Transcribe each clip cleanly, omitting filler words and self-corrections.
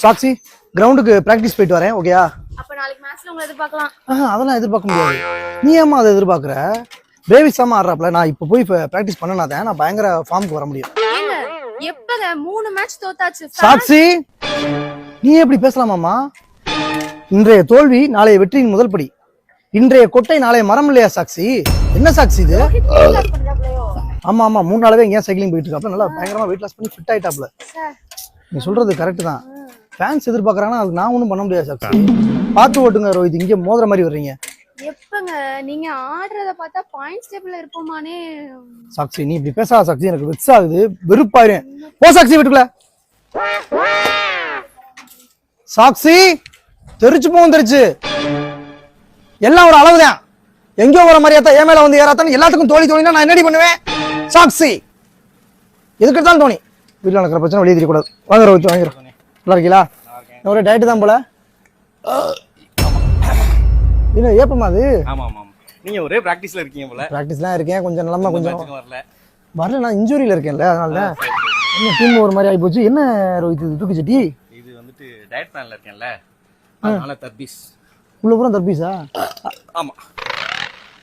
சாக்ஷி கிரவுண்டுக்கு பிராக்டிஸ் போயிட்டு வரேன், ஓகேயா? அப்ப நாளைக்கு மேட்ச்ல உங்களை எதிர்பார்க்கலாம். அதெல்லாம் எதிர்பார்க்க முடியாது. நீ ஏமா அதை எதிர்பார்க்குற? பேவிஸாம ஆடுறாப்ல, நான் இப்போ போய் பிராக்டிஸ் பண்ணனாதான் நான் பயங்கர ஃபார்முக்கு வர முடியும். எப்பங்க 3 மேட்ச் தோத்தாச்சு. சாக்ஷி நீ எப்படி பேசலாமாமா? இன்றைய தோல்வி நாளைய வெற்றியின் முதல் படி. இன்றைய கொட்டை நாளைய மரம் இல்லையா சாக்ஷி? என்ன சாக்ஷி இது? ஆமா ஆமா 3 நாளாவே எங்கேயா சைக்கிளிங் போயிட்டு இருக்காப்ல, நல்லா பயங்கரமா வெயிட் லாஸ் பண்ணி ஃபிட் ஆயிட்டாப்ல. நீ சொல்றது கரெக்ட் தான். ஃபேன்ஸ் எதிர்பார்க்கறாங்கன்னா அதுக்கு நான் ஒன்றும் பண்ண முடியாது சாக்ஷி. பார்த்து ஓட்டுங்க ரோஹித், இங்கே மோதுற மாதிரி வர்றீங்க. எப்பங்க நீங்க ஆடுறத பார்த்தா பாயிண்ட்ஸ் டேபிள்ல இருப்போமானே. சாக்ஷி நீ இப்படி பேசாத சாக்ஷி, எனக்கு வெக்ஸ் ஆகுது, வெறுப்பாயிரும். போ சாக்ஷி வீட்டுக்குள்ள. சாக்ஷி தெரிச்சு போகும், தெரிச்சு எல்லாம் ஒரு அளவுதான். எங்கேயோ வர மாதிரியாத்தா என் மேல வந்து ஏறாத்தான் எல்லாத்துக்கும் தோழி தோழினா நான் என்னடி பண்ணுவேன்? சாக்ஷி எதுக்கு எடுத்தாலும் தோணி. வீட்டில் நடக்கிற பிரச்சனை வெளியே தெரியக்கூடாது. வாங்க ரோஹித், வாங்கிடும். நல்லா இருக்கீங்களா? ஒரு டயட்டு தான் போல. இல்ல ஏப்பமா அது? ஆமா ஆமா நீங்க ஒரே பிராக்டிஸ்ல இருக்கீங்க போல. பிராக்டிஸ்லாம் இருக்கேன், கொஞ்சம் நிலமா கொஞ்சம் வரல. நான் இன்ஜூரியில இருக்கேன்ல, அதனால என்ன டீம் ஒரு மாதிரி ஆகி போச்சு. என்ன ரோஹித் இது தூக்கு சட்டி? இது வந்துட்டு டயட் பிளான்ல இருக்கேன்ல, அதனால தர்பீஸ். உள்ள பூரா தர்பீஸா? ஆமா.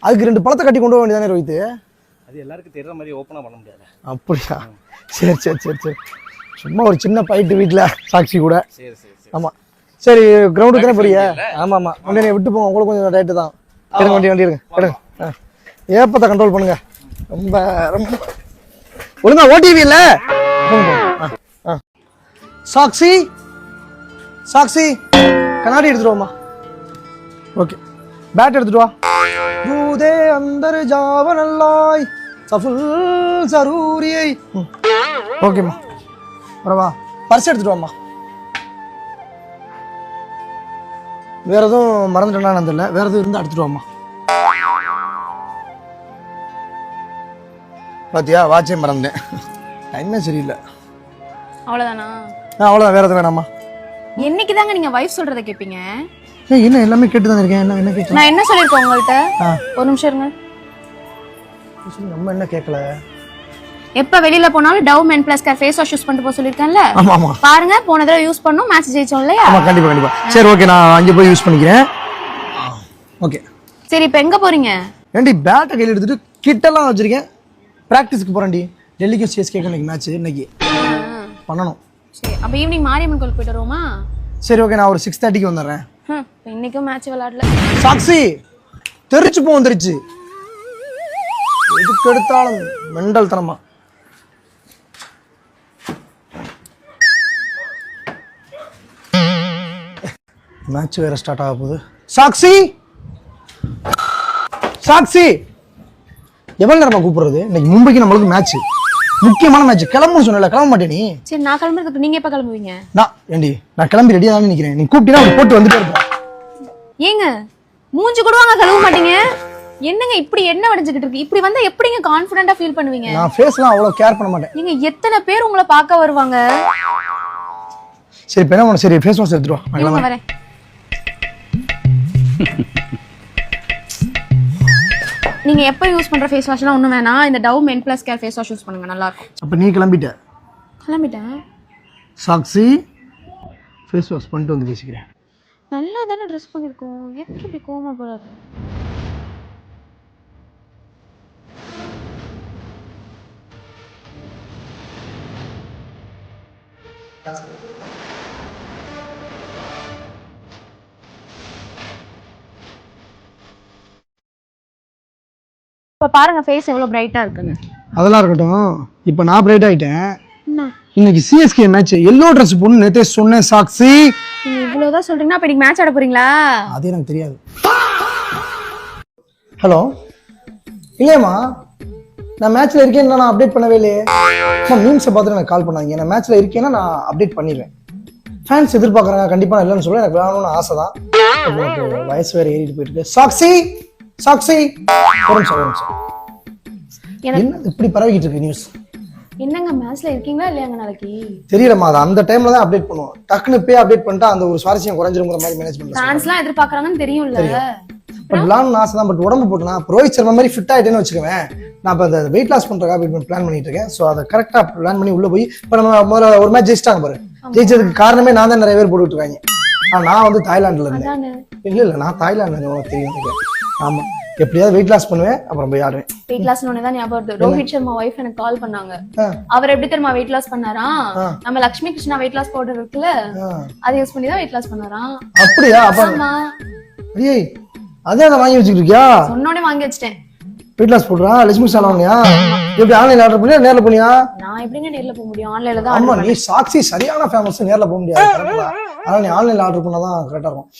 அதுக்கு 2 பழத்தை கட்டி கொண்டு போக வேண்டியதானே ரோஹித்? அது எல்லாருக்கும் தெரியற மாதிரி ஓப்பனா பண்ண முடியாது. அப்படியா? சரி சரி சரி சரி, சும்மா ஒரு சின்ன பைட்டு வீட்டுல சாக்ஷி கூட. சரி சரி சரி. ஆமா சரி, கிரவுண்டுக்கு தானே போறிய? ஆமா ஆமா, வண்டி விட்டு போங்க, உங்களுக்கு கொஞ்சம் டயட்டு தான். எடுங்க வண்டி வண்டி எடுங்க எடுங்க. ஏப்பத்தை கண்ட்ரோல் பண்ணுங்க. ரொம்ப ரொம்ப ஒழுங்கா ஓடிவி இல்ல. சாக்ஷி சாக்ஷி கண்ணாடி எடுத்துருவோமா? ஓகே, பேட் எடுத்துட்டு வா. दूधे अंदर जावन अल्लाह सफुल जरूरी है. ஓகேம்மா, வரவா? பர்ஸ் எடுத்துட்டு வாம்மா. வேற எதுவும் மறந்துட்டேன்னா தெரியல, வேற எதுவும் இருந்தா எடுத்துட்டு வாம்மா. பாத்தியா, வாட்சே மறந்தேன். டைமே சரியில்லை. அவ்வளவுதானா? அவ்வளவுதான், வேற எதுவும் வேணாமா? என்னைக்கு தாங்க நீங்க வைஃப் சொல்றத கேப்பீங்க? என்ன எல்லாமே கேட்டு தான் இருக்கேன். என்ன கேட்க? நான் என்ன சொல்லிருக்கேன் உங்கள்ட்ட? ஒரு நிமிஷம் இருங்க. நம்ம என்ன கேட்கல? எப்ப வெளியில போனாலும் Dove men plus care face wash use பண்ணிட்டு போக சொல்லிருக்கேன்ல. ஆமா ஆமா, பாருங்க போன தடவை யூஸ் பண்ணோம், மேட்ச் ஜெயிச்சோம் இல்லையா? ஆமா கண்டிப்பா கண்டிப்பா. சரி ஓகே, நான் அங்க போய் யூஸ் பண்ணிக்கிறேன். ஓகே சரி, இப்போ எங்க போறீங்க? ஏண்டி பேட்டை கையில் எடுத்துட்டு கிட்டலாம் வச்சிருக்கேன். பிராக்டிஸ்க்கு போறேன்டி. டெல்லிக்கும் சிஎஸ்கேக்கும் இன்னைக்கு மேட்ச், இன்னைக்கு பண்ணணும். சரி, அப்ப ஈவினிங் மாரியம்மன் கோயிலுக்கு போயிட்டு வருவோமா? சரி ஓகே, நான் ஒரு 6:30க்கு வந்துடுறேன். இன்னைக்கும் மேட்ச் விளையாடல. சாக்ஷி தெரிச்சு போவோம், தெரிச்சு எதுக்கு எடுத்தாலும் மெண்டல் தனமா. மேட்ச் வேற ஸ்டார்ட் ஆக போகுது. சாக்ஷி சாக்ஷி எவ்வளவு நேரமா கூப்பிடுறது? இன்னைக்கு மும்பைக்கு நம்மளுக்கு மேட்ச், முக்கியமான மேட்ச். கிளம்புன்னு சொன்னல, கிளம்ப மாட்டே நீ? சரி, நான் கிளம்புறதுக்கு நீங்க எப்ப கிளம்புவீங்க? நான் கிளம்பி ரெடியா தான் நிக்கிறேன். நீ கூப்பிட்டீனா அப்படி போட்டு வந்துட்டே இருப்பேன். ஏங்க மூஞ்சி கூட வாங்க கழுவ மாட்டீங்க? என்னங்க இப்படி என்ன வடிஞ்சுக்கிட்டு இருக்கு? இப்படி வந்தா எப்படிங்க கான்ஃபிடென்ட்டா ஃபீல் பண்ணுவீங்க? நான் ஃபேஸ்லாம் அவ்வளவு கேர் பண்ண மாட்டேன். நீங்க எத்தனை பேர் உங்களை பார்க்க வருவாங்க? சரி இப்போ என்ன பண்ண? சரி ஃபேஸ் வாஷ் எடுத்துட்டு வா. நான் வரேன். நீங்க எப்ப யூஸ் பண்ற ஃபேஸ் வாஷ்லாம் ஒண்ணும் வேணாம், இந்த Dove men plus care face wash use பண்ணுங்க, நல்லா இருக்கும். அப்ப நீ கிளம்பிட்ட? கிளம்பிட்டேன். சாக்ஷி ஃபேஸ் வாஷ் பண்ணிட்டு வந்து பேசிக்கிறேன். நல்லா தானே ட்ரெஸ் பண்ணிருக்கோம், எப்படி இப்படி கோவமா போறாரு? இப்ப பாருங்க ஃபேஸ் எவ்வளவு பிரைட்டா இருக்குன்னு. அதெல்லாம் இருக்கட்டும், இப்போ நான் பிரைட் ஆயிட்டேன். என்ன இன்னைக்கு சிஎஸ்கே மேட்ச், எல்லோ ட்ரெஸ் போடணும் நேத்தே சொன்னேன் சாக்ஷி. நீங்க இவ்வளவுதான் சொல்றீங்கன்னா அப்ப இன்னைக்கு மேட்ச் ஆட போறீங்களா? அது எனக்கு தெரியாது. ஹலோ, இல்லையம்மா நான் மேட்ச்ல இருக்கேன்னு நான் அப்டேட் பண்ணவே இல்லையே. மீம்ஸை பார்த்துட்டு எனக்கு கால் பண்ணாங்க. நான் மேட்ச்ல இருக்கேன்னா நான் அப்டேட் பண்ணிடுவேன். ஃபேன்ஸ் எதிர்பார்க்குறாங்க, கண்டிப்பா நான் இல்லைன்னு சொல்ல, எனக்கு வேணும்னு ஆசை தான். வயசு வேற ஏறிட்டு போயிட்டு இருக்கு. சாக்ஷி சாக்ஷி ஒரு நிமிஷம். என்ன இப்படி பரவிக்கிட்டு இருக்கு நியூஸ்? என்னங்க மேட்ச்ல இருக்கீங்களா இல்லையாங்க நாளைக்கு? தெரியலம்மா, அது அந்த டைம்ல தான் அப்டேட் பண்ணுவோம். டக்குன்னு போய் அப்டேட் பண்ணிட்டா அந்த ஒரு சுவாரஸ்யம் குறைஞ்சிருங்கிற மாதிரி மேனேஜ்மெண்ட். ஃபேன்ஸ்லாம் எதிர்பார்க்கறாங்கன்னு தெரியும்ல. பட் விளாட்னு ஆசை தான். பட் உடம்பு போட்டுனா ரோஹித் சர்மா மாதிரி ஃபிட் ஆகிட்டேன்னு வச்சுக்குவேன். நான் இப்போ அந்த வெயிட் லாஸ் பண்ணுறதுக்காக பிளான் பண்ணிட்டு இருக்கேன். ஸோ அதை கரெக்டாக பிளான் பண்ணி உள்ள போய் இப்போ நம்ம முதல்ல ஒரு மேட்ச் ஜெயிச்சிட்டாங்க பாரு. ஜெயிச்சதுக்கு காரணமே நான் தான். நிறைய பேர் போட்டுட்டு இருக்காங்க. நான் வந்து தாய்லாந்துல இருந்தேன். இல்ல நான் தாய்லாந்து உனக்கு தெரியும். ஆமா, எப்படியாவது வெயிட் லாஸ் பண்ணுவேன், அப்புறம் போய் ஆடுவேன். வெயிட் லாஸ் தான் ஞாபகம் வருது. ரோஹித் சர்மா வைஃப் எனக்கு கால் பண்ணாங்க. அவர் எப்படி தெரியுமா வெயிட் லாஸ் பண்ணாரா? நம்ம Lakshmi Krishna weight loss powder இருக்குல்ல, அதை யூஸ் பண்ணி தான் வெயிட் லாஸ் பண்ணாரா. அப்படியா? அப்பா ஏய், அதே வாங்கி வச்சுக்கிட்டு இருக்கியா? சொன்னோனே வாங்கி வச்சிட்டேன். வெயிட் லாஸ் போடுறா லட்சுமி கிருஷ்ணா வாங்கியா? எப்படி ஆன்லைன்ல ஆர்டர் பண்ணியா நேர்ல போனியா? நான் எப்படிங்க நேர்ல போக முடியும்? ஆன்லைன்ல தான். ஆமா, நீ சாக்ஸி சரியான ஃபேமஸ். நேர்ல போக முடியாது. அதனால நீ ஆன்லைன்ல ஆர்டர் பண்ணாதான் கரெக்டா இருக்கும்.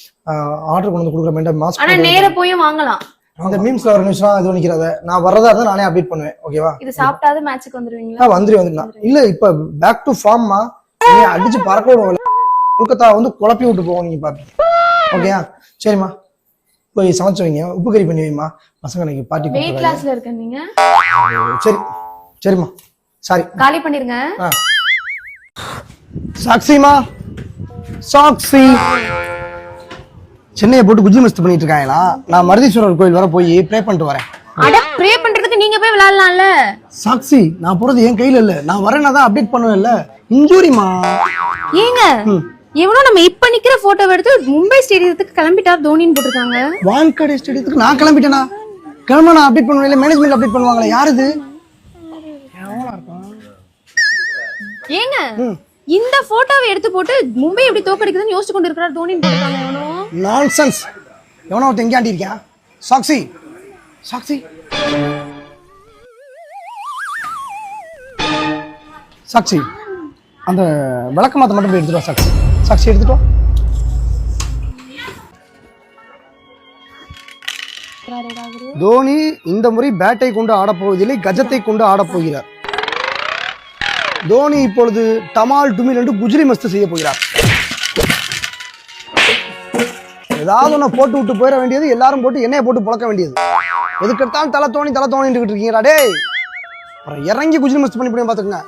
ஆர்டர் கொண்டு வந்து கொடுக்குற மெயின்டர் மாஸ்க். ஆனா நேரா போய் வாங்கலாம். அந்த மீம்ஸ்ல ஒரு நிமிஷம் இது பண்ணிக்கிறத நான் வரதா இருந்தா நானே அப்டேட் பண்ணுவேன். ஓகேவா? இது சாப்பிட்டாது மேட்ச்சுக்கு வந்துருவீங்களா? வந்துருவேன். இல்ல இப்ப பேக் டு ஃபார்ம்மா. நீ அடிச்சு பறக்க விடுவோம். கொல்கத்தா வந்து குழப்பி விட்டு போவோம் நீங்க பாப்பீங்க. ஓகேயா? சரிம்மா, போய் சமைச்சு வைங்க, உப்பு கறி பண்ணி வைமா. பசங்க இன்னைக்கு பார்ட்டி வெயிட் லாஸ்ல இருக்கேன் நீங்க. சரி சரிம்மா, சாரி காலி பண்ணிருங்க. சாக்ஸிமா, சாக்ஸி சென்னையை போட்டு குஜி மஸ்து பண்ணிட்டு இருக்காங்களா? நான் மருதீஸ்வரர் கோயில் வர போய் ப்ரே பண்ணிட்டு வரேன். அட ப்ரே பண்றதுக்கு நீங்க போய் விளையாடலாம்ல. சாக்ஸி, நான் போறது என் கையில இல்ல. நான் வரேன்னா தான் அப்டேட் பண்ணுவேன்ல. இன்ஜூரிமா. ஏங்க எவனோ நம்ம இப்ப நிக்கிற போட்டோ எடுத்து மும்பை ஸ்டேடியத்துக்கு கிளம்பிட்டார் தோனின்னு போட்டிருக்காங்க. வான்கடே ஸ்டேடியத்துக்கு நான் கிளம்பிட்டேனா? கிளம்ப நான் அப்டேட் பண்ணுவேன். மேனேஜ்மெண்ட் அப்டேட் பண்ணுவாங்களா? யார் இது? ஏங்க இந்த போட்டோவை எடுத்து போட்டு மும்பை எப்படி தோக்கடிக்குதுன்னு யோசிச்சு கொண்டு இருக்கிறார் தோனின்னு போட்டிருக்காங்க. எவனோ நான்சென்ஸ். எவனோ ஒருத்தன் எங்கேயாண்டி இருக்கான். சாக்ஸி, சாக்ஸி, சாக்ஸி, அந்த விளக்க மாத்த மட்டும் போய் எடுத்துட்டு வா. சாக்ஸி, சாக்ஸி எடுத்துட்டு வா. தோனி இந்த முறை பேட்டை கொண்டு ஆடப்போவதில்லை, கஜத்தை கொண்டு ஆடப்போகிறார். தோனி இப்பொழுது டமால் டுமில் என்று குஜ்ரி மஸ்து செய்ய போகிறார். ஏதாவது ஒண்ணு போட்டு விட்டு போயிட வேண்டியது, எல்லாரும் போட்டு எண்ணெயை போட்டு புழக்க வேண்டியது. எதுக்கெடுத்தாலும் தலை தோனி தலை தோணிட்டு இருக்கீங்களா? டேய், இறங்கி குஜ்ரி மஸ்து பண்ணி பாத்துக்கங்க.